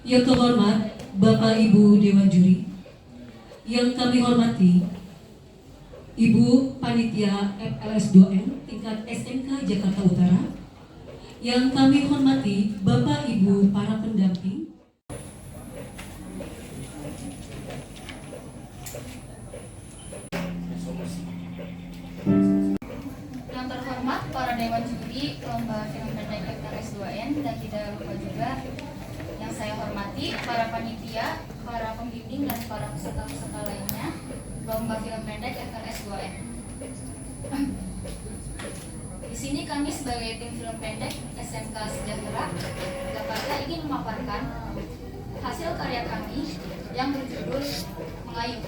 Yang terhormat Bapak Ibu Dewan Juri, yang kami hormati Ibu Panitia FLS2N tingkat SMK Jakarta Utara, yang kami hormati Bapak Ibu para pendamping, yang terhormat para Dewan Juri Lomba Film Pendek FLS2N, dan tidak lupa juga yang saya hormati para panitia, para pembimbing, dan para peserta-peserta lainnya Lomba Film Pendek FLS2N. Di sini kami sebagai tim film pendek SMK Sejahtera Jakarta ingin memaparkan hasil karya kami yang berjudul Mengayuh.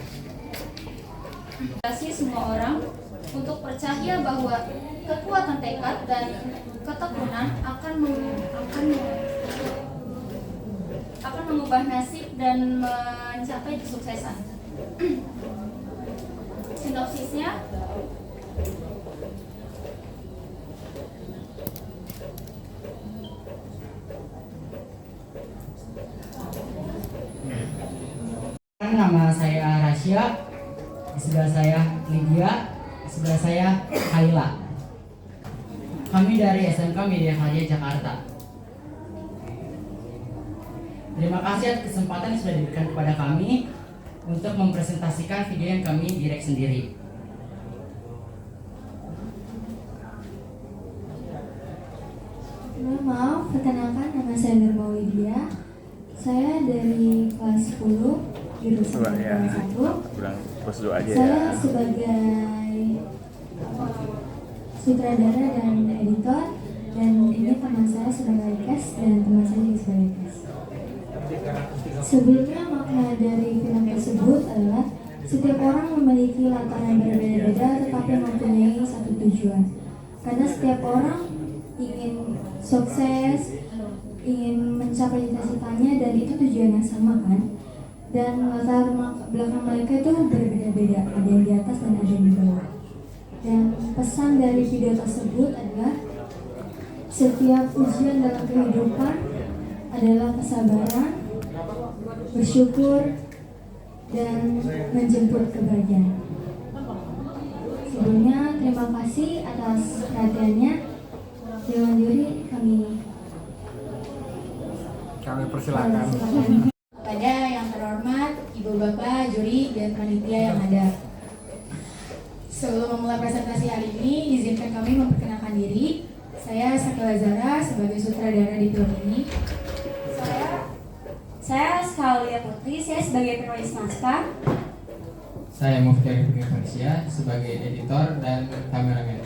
Kasih semua orang untuk percaya bahwa kekuatan tekad dan ketekunan akan mengubah nasib dan mencapai kesuksesan. Sinopsisnya, nama saya Rasya, di sebelah saya Lydia, di sebelah saya Kaila. Kami dari SMK Media Karya Jakarta. Terima kasih atas kesempatan yang sudah diberikan kepada kami untuk mempresentasikan video yang kami direct sendiri. Maaf, perkenalkan nama saya Nurma Widya. Saya dari kelas 10 jurusan kelas 1. Saya sebagai sutradara dan editor, dan ini teman saya sebagai cast dan teman saya juga sebagai cast. Sebelumnya, makna dari film tersebut adalah setiap orang memiliki latar yang berbeda-beda tetapi mempunyai satu tujuan. Karena setiap orang ingin sukses, ingin mencapai cita-citanya, dan itu tujuan yang sama kan. Dan latar belakang mereka itu berbeda-beda, ada yang di atas dan ada yang di bawah. Dan pesan dari video tersebut adalah setiap ujian dalam kehidupan adalah kesabaran, bersyukur, dan menjemput kebahagiaan. Sebelumnya terima kasih atas perhatiannya. Dewan Juri kami persilakan. Kepada yang terhormat Ibu Bapak Juri dan panitia yang ada. Sebelum memulai presentasi hari ini, izinkan kami memperkenalkan diri. Saya Sakila Zara sebagai sutradara di film ini. Saya Skalia Putri, saya sebagai penulis naskah. Saya Muftiar Farzia sebagai editor dan kameramen.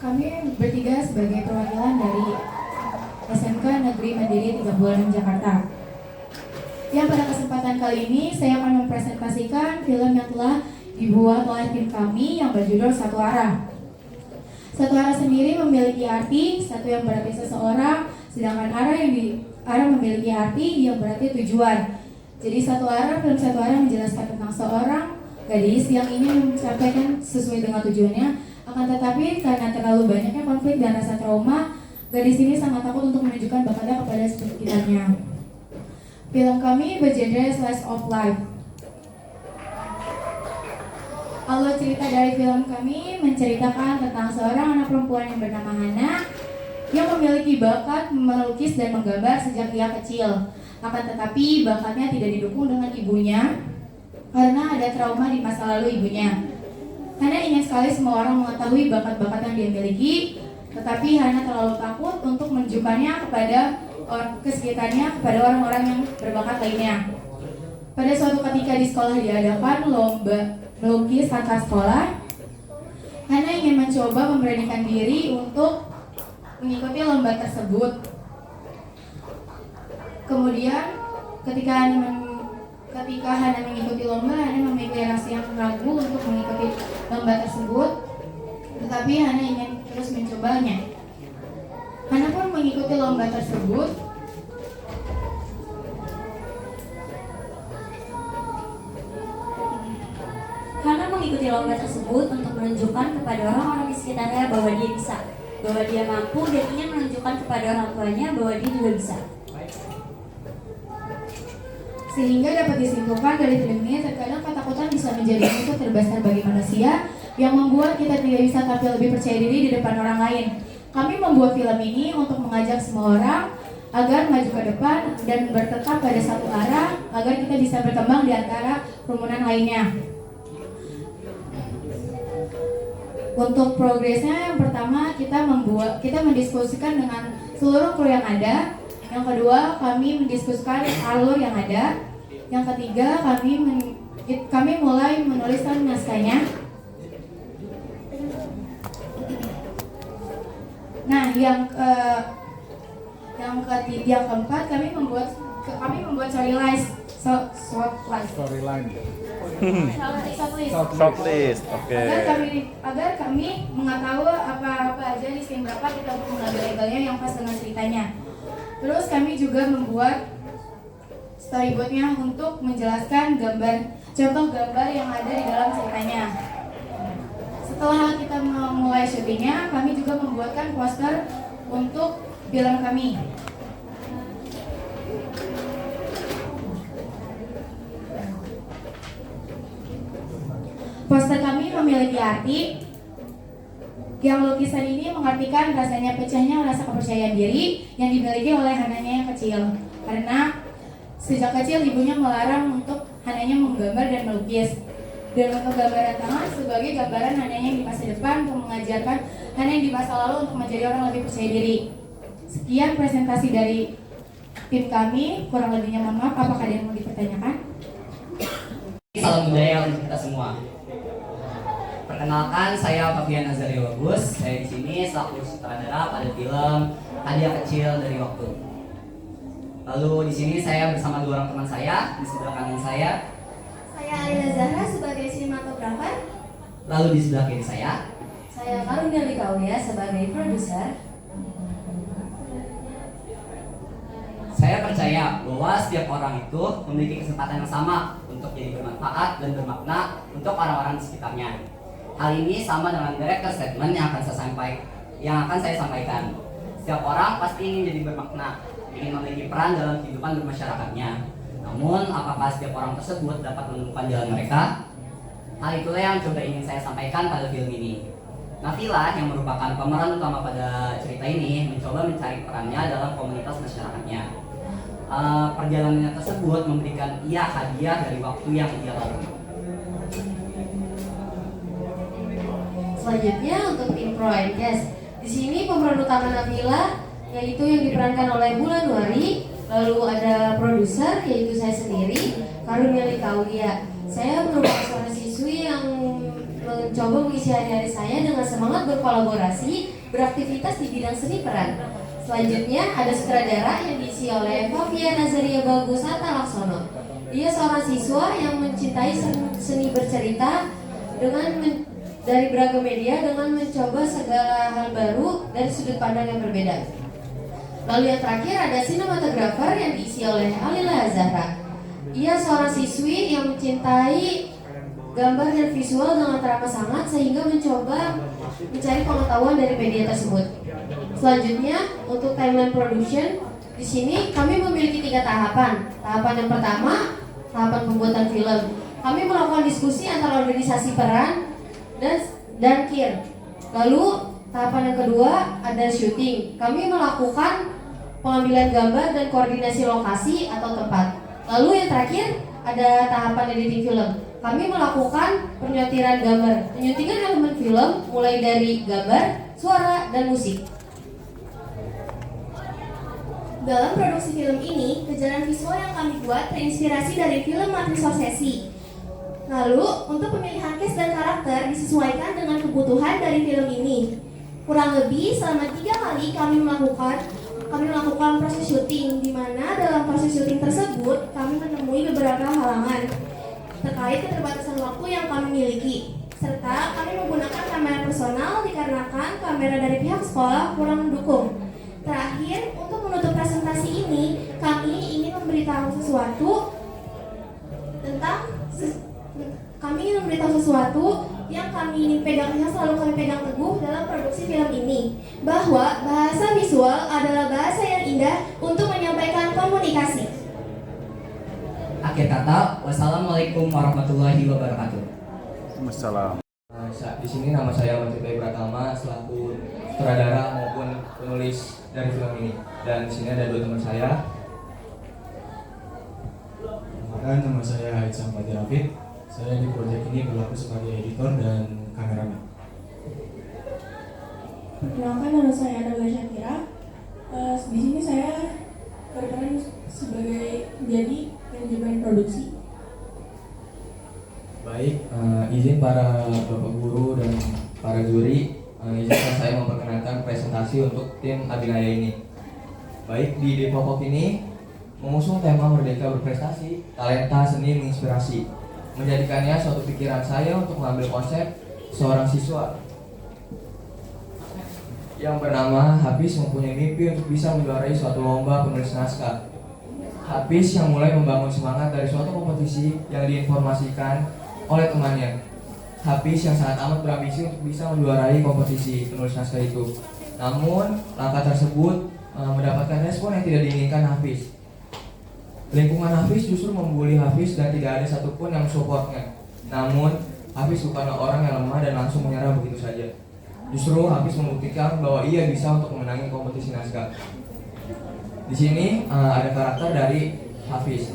Kami bertiga sebagai perwakilan dari SMK Negeri Mandiri 36 Jakarta. Yang pada kesempatan kali ini saya akan mempresentasikan film yang telah dibuat oleh tim kami yang berjudul Satu Arah. Satu arah sendiri memiliki arti satu yang berarti seseorang, sedangkan arah memiliki arti yang berarti tujuan. Jadi film Satu Arah menjelaskan tentang seorang gadis yang ingin mencapai sesuai dengan tujuannya. Akan tetapi karena terlalu banyaknya konflik dan rasa trauma, gadis ini sangat takut untuk menunjukkan bakatnya kepada sekitarnya. Film kami bergenre slice of life. Alur cerita dari film kami menceritakan tentang seorang anak perempuan yang bernama Hana yang memiliki bakat melukis dan menggambar sejak ia kecil. Akan tetapi bakatnya tidak didukung dengan ibunya karena ada trauma di masa lalu ibunya. Hana ingin sekali semua orang mengetahui bakat-bakat yang dia miliki, tetapi Hana terlalu takut untuk menunjukkannya kepada sekitarnya, kepada orang-orang yang berbakat lainnya. Pada suatu ketika di sekolah diadakan lomba melukis antar sekolah, Hana ingin mencoba memberanikan diri untuk mengikuti lomba tersebut. Kemudian ketika Hana mengikuti lomba, Hana memiliki rasa yang ragu untuk mengikuti lomba tersebut, tetapi Hana ingin terus mencobanya. Hana pun mengikuti lomba tersebut. Hana mengikuti lomba tersebut untuk menunjukkan kepada orang-orang di sekitarnya bahwa dia bisa. bahwa dia mampu dan ingin menunjukkan kepada orang tuanya bahwa dia juga bisa. Sehingga dapat disimpulkan dari film ini, terkadang ketakutan bisa menjadi musuh terbesar bagi manusia yang membuat kita tidak bisa tampil lebih percaya diri di depan orang lain. Kami membuat film ini untuk mengajak semua orang agar maju ke depan dan bertekad pada satu arah agar kita bisa berkembang di antara kerumunan lainnya. Untuk progresnya, yang pertama kita mendiskusikan dengan seluruh kru yang ada. Yang kedua, kami mendiskusikan alur yang ada. Yang ketiga, kami mulai menuliskan naskahnya. Nah, yang keempat, kami membuat storyline. Shortlist, oke. Agar kami mengetahui apa aja di scene berapa kita untuk mengambil-ambilnya yang pas dengan ceritanya. Terus kami juga membuat storyboardnya untuk menjelaskan contoh gambar yang ada di dalam ceritanya. Setelah kita memulai syutingnya, kami juga membuatkan poster untuk film kami. Poster kami memiliki arti yang lukisan ini mengartikan rasanya pecahnya rasa kepercayaan diri yang dimiliki oleh Hananya yang kecil. Karena sejak kecil ibunya melarang untuk Hananya menggambar dan melukis. Dan untuk gambaran tangan sebagai gambaran Hananya di masa depan untuk mengajarkan Hananya di masa lalu untuk menjadi orang lebih percaya diri. Sekian presentasi dari tim kami. Kurang lebihnya mohon maaf. Apakah ada yang mau dipertanyakan? Salam budaya untuk kita semua. Perkenalkan, saya Fabian Azaria Bagus. Saya di sini selaku sutradara pada film Hadiah Kecil dari Waktu. Lalu di sini saya bersama dua orang teman saya. Di sebelah kanan saya Alila Zahra sebagai sinematografer. Lalu di sebelah kiri saya Karunia Likaulia sebagai produser. Saya percaya bahwa setiap orang itu memiliki kesempatan yang sama untuk jadi bermanfaat dan bermakna untuk orang-orang di sekitarnya. Hal ini sama dengan director statement yang akan saya sampaikan. Setiap orang pasti ingin jadi bermakna, ingin memiliki peran dalam kehidupan bermasyarakatnya. Namun, apakah setiap orang tersebut dapat menemukan jalan mereka? Hal itulah yang coba ingin saya sampaikan pada film ini. Nafila yang merupakan pemeran utama pada cerita ini mencoba mencari perannya dalam komunitas masyarakatnya. Perjalanannya tersebut memberikan ia hadiah dari waktu yang ia lalui. Selanjutnya untuk tim pro and cast. Di sini pemeran utama Nabila yaitu yang diperankan oleh Bulan Wari, lalu ada produser yaitu saya sendiri, Karunia Likaulia. Saya merupakan seorang siswi yang mencoba mengisi hari-hari saya dengan semangat berkolaborasi, beraktivitas di bidang seni peran. Selanjutnya ada sutradara yang diisi oleh Fabian Azaria Bagus Atta Laksono. Dia seorang siswa yang mencintai seni bercerita dari beragam media dengan mencoba segala hal baru dari sudut pandang yang berbeda. Lalu yang terakhir ada sinematografer yang diisi oleh Alila Zahra. Ia seorang siswi yang mencintai gambar dan visual dengan teramat sangat sehingga mencoba mencari pengetahuan dari media tersebut. Selanjutnya untuk timeline production, di sini kami memiliki 3 tahapan. Tahapan yang pertama, tahapan pembuatan film. Kami melakukan diskusi antara organisasi peran dan KIR. Lalu tahapan yang kedua ada syuting. Kami melakukan pengambilan gambar dan koordinasi lokasi atau tempat. Lalu yang terakhir ada tahapan editing film. Kami melakukan penyortiran gambar, penyuntingan elemen film mulai dari gambar, suara, dan musik. Dalam produksi film ini, kejaran visual yang kami buat terinspirasi dari film Martin Scorsese. Lalu, untuk pemilihan cast dan karakter disesuaikan dengan kebutuhan dari film ini. Kurang lebih selama 3 kali kami melakukan proses syuting, di mana dalam proses syuting tersebut kami menemui beberapa halangan terkait keterbatasan waktu yang kami miliki, serta kami menggunakan kamera personal dikarenakan kamera dari pihak sekolah kurang mendukung. Terakhir, untuk menutup presentasi ini, kami ingin memberitahu sesuatu yang selalu kami pegang teguh dalam produksi film ini, bahwa bahasa visual adalah bahasa yang indah untuk menyampaikan komunikasi. Akhir kata, wassalamualaikum warahmatullahi wabarakatuh. Wassalam. Di sini nama saya Mancipta Pratama selaku sutradara maupun penulis dari film ini. Dan di sini ada dua teman saya. Nama saya Haitsam Fadil Rafid. Saya di proyek ini berlaku sebagai editor dan kameramen. Perkenalkan, nama saya Adalah Syakira. Di sini saya berperan sebagai menjadi manajemen produksi. Baik, izin para bapak guru dan para juri, izinkan saya memperkenalkan presentasi untuk tim Abinaya ini. Baik, di Depokok ini mengusung tema Merdeka Berprestasi, Talenta Seni Menginspirasi, menjadikannya suatu pikiran saya untuk mengambil konsep seorang siswa yang bernama Hafiz mempunyai mimpi untuk bisa menjuarai suatu lomba penulis naskah. Hafiz yang mulai membangun semangat dari suatu kompetisi yang diinformasikan oleh temannya. Hafiz yang sangat amat berambisi untuk bisa menjuarai kompetisi penulis naskah itu. Namun, langkah tersebut mendapatkan respon yang tidak diinginkan Hafiz. Lingkungan Hafiz justru membuli Hafiz dan tidak ada satupun yang mensupportnya. Namun, Hafiz bukanlah orang yang lemah dan langsung menyerah begitu saja. Justru Hafiz membuktikan bahwa ia bisa untuk memenangi kompetisi naskah. Di sini ada karakter dari Hafiz.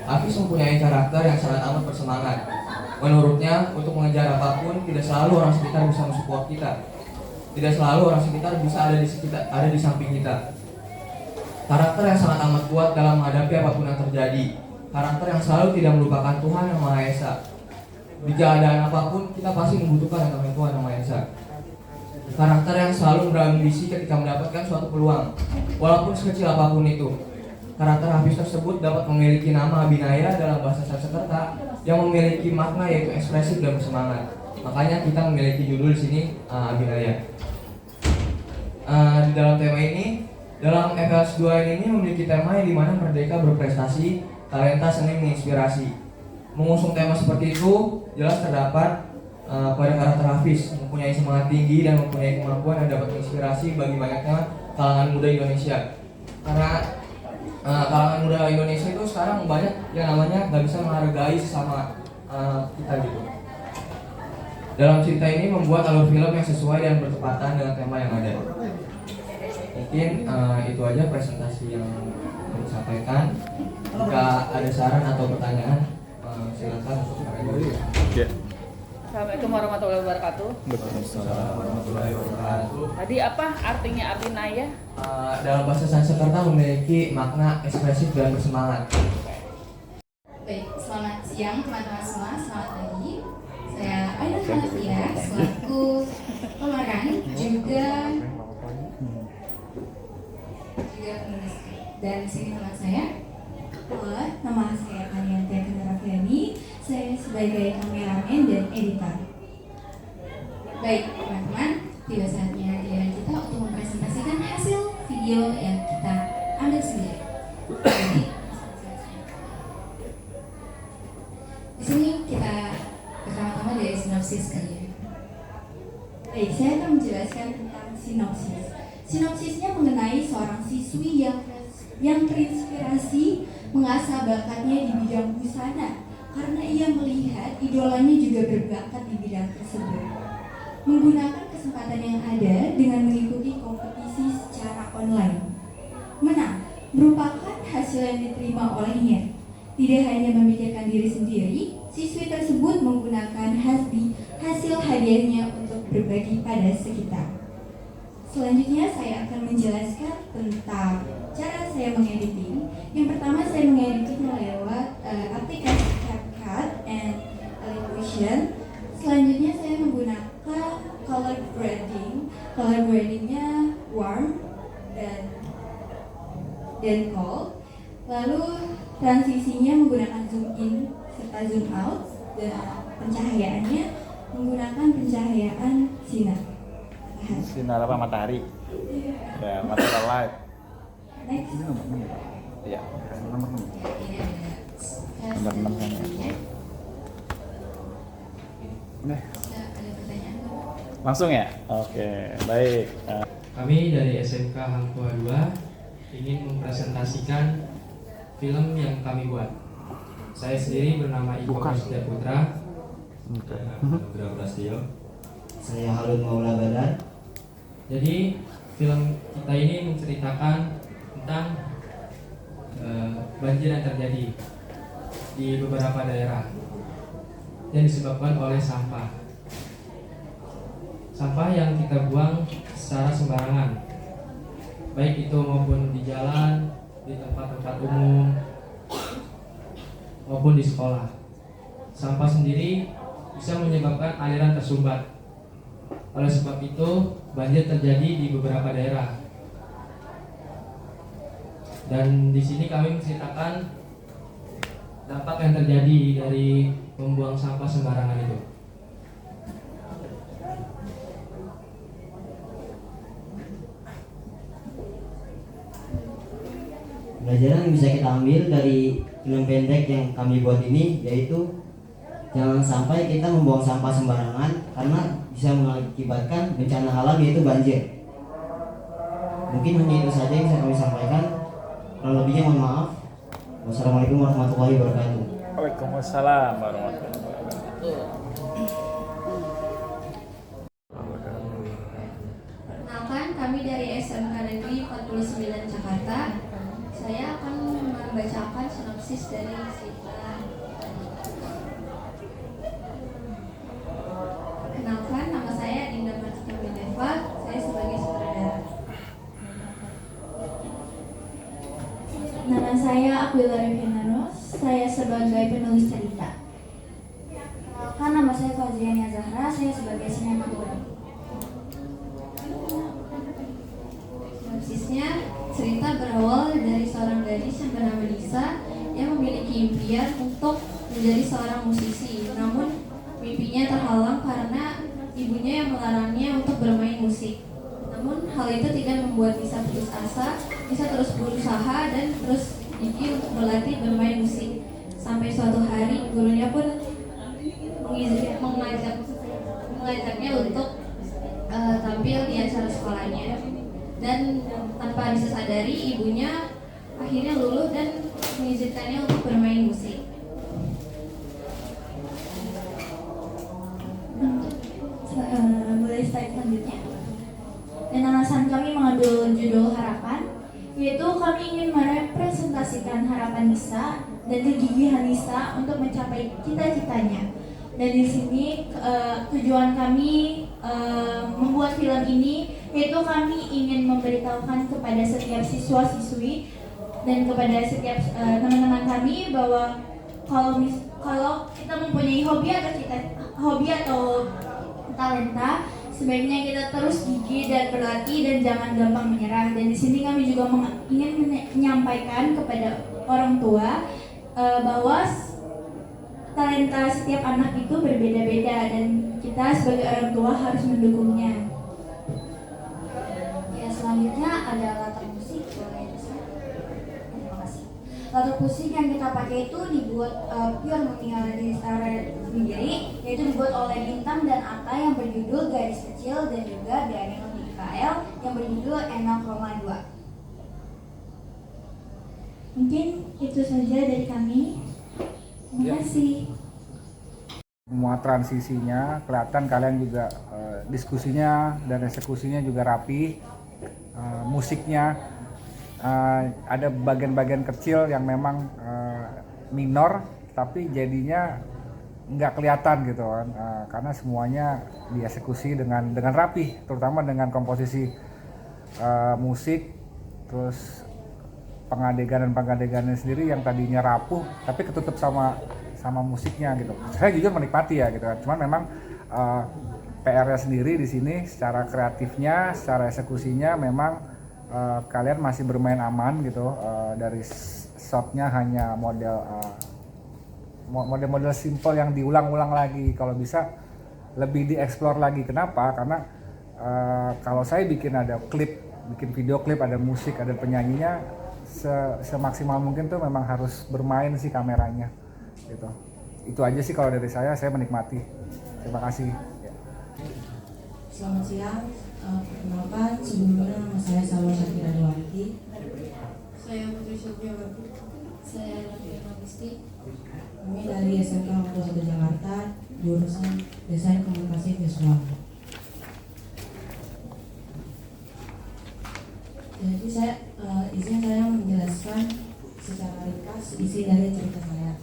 Hafiz mempunyai karakter yang sangat amat bersemangat. Menurutnya, untuk mengejar apapun, tidak selalu orang sekitar bisa mensupport kita. Tidak selalu orang sekitar bisa ada di samping kita. Karakter yang sangat amat kuat dalam menghadapi apapun yang terjadi. Karakter yang selalu tidak melupakan Tuhan Yang Maha Esa. Di keadaan apapun, kita pasti membutuhkan yang namanya Tuhan Yang Maha Esa. Karakter yang selalu berambisi ketika mendapatkan suatu peluang, walaupun sekecil apapun itu. Karakter Hafiz tersebut dapat memiliki nama Abinaya dalam bahasa Sanskerta yang memiliki makna yaitu ekspresif dan bersemangat. Makanya kita memiliki judul di sini Abinaya. Di dalam tema ini, dalam FLS 2 ini memiliki tema yang dimana merdeka berprestasi, talenta seni menginspirasi. Mengusung tema seperti itu jelas terdapat pada karakter Hafiz mempunyai semangat tinggi dan mempunyai kemampuan yang dapat menginspirasi bagi banyaknya kalangan muda Indonesia. Karena kalangan muda Indonesia itu sekarang banyak yang namanya nggak bisa menghargai sesama kita gitu. Dalam cerita ini membuat alur film yang sesuai dan bertepatan dengan tema yang ada. Mungkin itu aja presentasi yang saya sampaikan. Jika ada saran atau pertanyaan, silakan untuk mereka. Assalamualaikum warahmatullahi wabarakatuh. Waalaikumsalam warahmatullahi wabarakatuh. Tadi apa artinya Abinaya? Dalam bahasa Sanskerta memiliki makna ekspresif dan bersemangat. Baik, selamat siang teman-teman semua, selamat pagi. Saya Ainul Hanafiah selaku pemeran juga penulis. Dan di sini teman saya. Halo, nama saya Aniantia Kenarafiani. Saya sebagai kameramen dan editor. Baik teman-teman, tiba saatnya kita untuk mempresentasikan hasil video yang kita ambil sendiri. Jadi, di sini kita pertama-tama dari sinopsis kali ya. Baik, saya akan menjelaskan tentang sinopsis. Sinopsisnya mengenai seorang siswi yang terinspirasi mengasah bakatnya di bidang busana karena ia melihat idolanya juga berbakat di bidang tersebut. Menggunakan kesempatan yang ada dengan mengikuti kompetisi secara online. Menang merupakan hasil yang diterima olehnya. Tidak hanya memikirkan diri sendiri, siswi tersebut menggunakan hasil hadiahnya untuk berbagi pada sekitar. Selanjutnya saya akan menjelaskan tentang cara saya mengediting. Yang pertama saya mengediting lewat aplikasi CapCut and Eloquation. Selanjutnya saya menggunakan color grading. Color gradingnya warm dan cold. Lalu transisinya menggunakan zoom in serta zoom out, dan pencahayaannya menggunakan pencahayaan sinar. Sinar apa matahari? Ya, matahari light. Next. Iya, nomor 6. Nomor 6 kan ya. Udah. Langsung ya? Oke, baik. Kami dari SMK Hang Tua 2 ingin mempresentasikan film yang kami buat. Saya sendiri bernama Iko Prasetya Putra. Nugra Prasetyo. Saya Halun Maula Badar. Jadi film kita ini menceritakan tentang banjir yang terjadi di beberapa daerah yang disebabkan oleh sampah. Sampah yang kita buang secara sembarangan, baik itu maupun di jalan, di tempat-tempat umum, maupun di sekolah. Sampah sendiri bisa menyebabkan aliran tersumbat. Oleh sebab itu, banjir terjadi di beberapa daerah. Dan di sini kami menceritakan dampak yang terjadi dari membuang sampah sembarangan itu. Pelajaran yang bisa kita ambil dari film pendek yang kami buat ini yaitu jangan sampai kita membuang sampah sembarangan karena bisa mengakibatkan bencana alam yaitu banjir. Mungkin hanya itu saja yang bisa kami sampaikan. Kurang lebihnya mohon maaf. Wassalamualaikum warahmatullahi wabarakatuh. Waalaikumsalam warahmatullahi wabarakatuh. Perkenalkan, kami dari SMK Negeri 49 Jakarta. Saya akan membacakan sinopsis dari cerita. Perkenalkan, nama saya Dinda Martika Beneva. Saya sebagai sutradara. Nama saya Aquila Revinanos. Saya sebagai penulis cerita. Perkenalkan, nama saya Fazriania Zahra. Saya sebagai sinematografer. Sinopsisnya, cerita berawal dari seorang gadis yang bernama Lisa yang memiliki impian untuk menjadi seorang musisi. Namun mimpinya terhalang karena ibunya yang melarangnya untuk bermain musik. Namun hal itu tidak membuat Lisa putus asa. Lisa terus berusaha dan terus gigih untuk berlatih bermain musik. Sampai suatu hari gurunya pun mengajaknya untuk tampil di acara sekolahnya. Dan tanpa disadari ibunya akhirnya luluh dan mengizinkannya untuk bermain musik. Mulai slide selanjutnya. Dan alasan kami mengambil judul Harapan, yaitu kami ingin merepresentasikan harapan Lisa dan kegigihan Lisa untuk mencapai cita-citanya. Dan di sini tujuan kami membuat film ini yaitu kami ingin memberitahukan kepada setiap siswa-siswi dan kepada setiap teman-teman kami bahwa kalau kita mempunyai hobi atau talenta, sebaiknya kita terus gigih dan berlatih dan jangan gampang menyerah. Dan di sini kami juga ingin menyampaikan kepada orang tua bahwa talenta setiap anak itu berbeda-beda dan kita sebagai orang tua harus mendukungnya. Ya, selanjutnya ada latar musik. Boleh disini. Terima kasih. Latar musik yang kita pakai itu dibuat pure meninggal dari Stara sendiri, yaitu dibuat oleh Bintang dan Ata yang berjudul Garis Kecil dan juga Daniel Mikael yang berjudul Enak Roma 2. Mungkin itu saja dari kami. Terima kasih. Semua transisinya kelihatan, kalian juga diskusinya dan eksekusinya juga rapi. Musiknya ada bagian-bagian kecil yang memang minor tapi jadinya nggak kelihatan gitu kan, karena semuanya dieksekusi dengan rapi, terutama dengan komposisi musik, terus pengadeganan sendiri yang tadinya rapuh tapi ketutup sama musiknya gitu. Saya jujur menikmati ya gitu kan. Cuman memang PR-nya sendiri di sini secara kreatifnya, secara eksekusinya memang kalian masih bermain aman gitu. Dari shotnya hanya model simple yang diulang-ulang lagi. Kalau bisa lebih dieksplor lagi. Kenapa? Karena kalau saya bikin video klip, ada musik, ada penyanyinya, semaksimal mungkin tuh memang harus bermain sih kameranya gitu. Itu aja sih kalau dari saya menikmati. Terima kasih. Selamat siang, perkenalkan sebelumnya nama saya Salwa Syakira Dewanti. Saya Putri Sylvia Babu. Saya Latvia Magisti. Kami dari SMK Negeri 1 Jakarta, jurusan Desain Komunikasi Visual. Jadi izin saya menjelaskan secara ringkas isi dari cerita saya.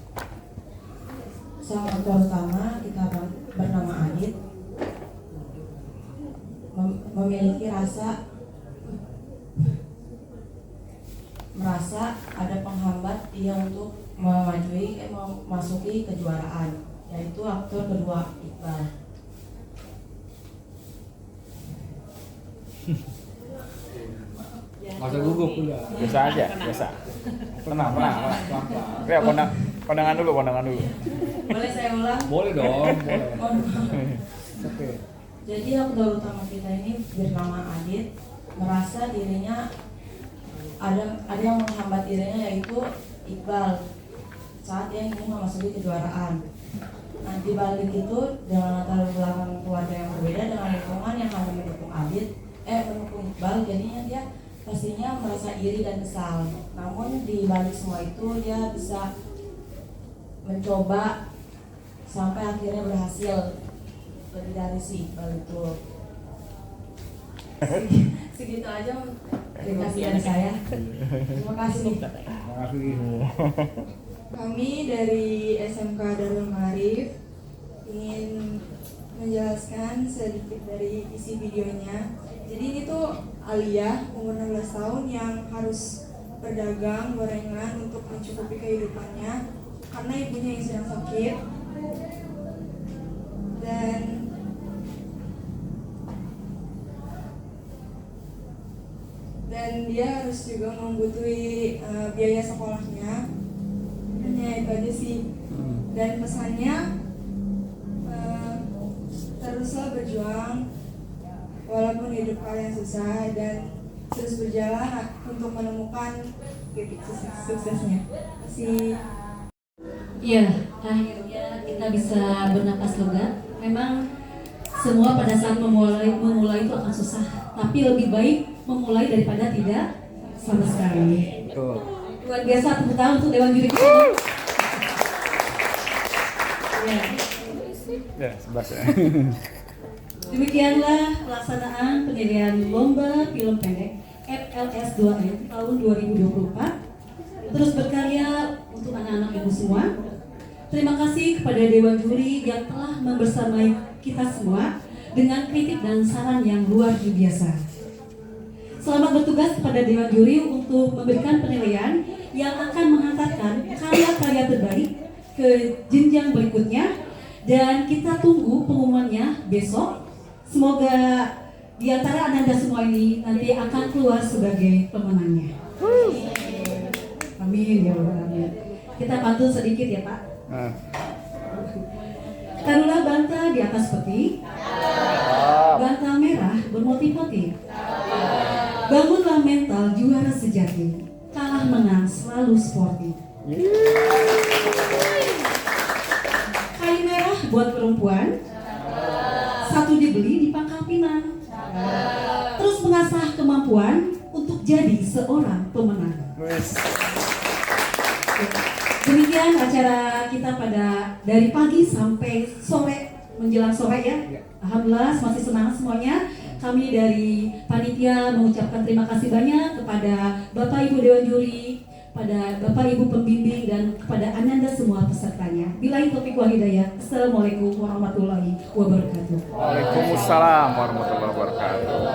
Sang aktor utama kita bernama Adit memiliki merasa ada penghambat dia untuk memasuki kejuaraan, yaitu aktor kedua Iqbal. Nggak usah gugup udah. Biasa aja, biasa. Tenang. Ya, pandangan dulu. Boleh saya ulang? Boleh dong, boleh. Oke. Jadi aktor utama kita ini bernama Adit merasa dirinya ada yang menghambat dirinya, yaitu Iqbal saat dia ingin memasuki kejuaraan. Nah, di balik itu dengan latar belakang keluarga yang berbeda dengan lingkungan yang hanya mendukung Iqbal, jadinya dia pastinya merasa iri dan kesal. Namun di balik semua itu dia bisa mencoba sampai akhirnya berhasil lebih dari si Iqbal itu. Segitu aja terima kasih dari saya. Terima kasih. Kami dari SMK Darul Ma'arif ingin menjelaskan sedikit dari isi videonya. Jadi ini tuh Alia, umur 16 tahun yang harus berdagang gorengan untuk mencukupi kehidupannya karena ibunya yang sedang sakit. Dan dia harus juga membutuhi biaya sekolahnya. Hanya itu aja sih. Dan pesannya teruslah berjuang walaupun hidup kalian susah, dan terus berjalan untuk menemukan titik suksesnya. Terima kasih. Iya, akhirnya kita bisa bernapas lega. Memang semua pada saat memulai itu akan susah, tapi lebih baik memulai daripada tidak sama sekali. Luar biasa, tepuk tangan untuk Dewan Juri kita. Ya, sebelas ya. Demikianlah pelaksanaan penilaian lomba film pendek FLS 2N tahun 2024. Terus berkarya untuk anak-anak ibu semua. Terima kasih kepada Dewan Juri yang telah membersamai kita semua dengan kritik dan saran yang luar biasa. Selamat bertugas kepada Dewan Juri untuk memberikan penilaian yang akan menghantarkan karya-karya terbaik ke jenjang berikutnya, dan kita tunggu pengumumannya besok. Semoga di antara Anda semua ini nanti akan keluar sebagai pemenangnya. Amin ya Allah. Kita pantun sedikit ya Pak. Taruhlah banta di atas peti, banta merah bermotif-motif. Bangunlah mental juara sejati, kalah menang selalu sportif. Kain merah buat perempuan, satu dibeli di Pangkal Pinang. Terus mengasah kemampuan untuk jadi seorang pemenang. Demikian acara kita dari pagi sampai sore, menjelang sore ya. Alhamdulillah masih semangat semuanya. Kami dari panitia mengucapkan terima kasih banyak kepada Bapak Ibu Dewan Juri, pada Bapak Ibu pembimbing, dan kepada Ananda semua pesertanya. Billahi taufiq wal hidayah. Assalamualaikum warahmatullahi wabarakatuh. Waalaikumsalam warahmatullahi wabarakatuh.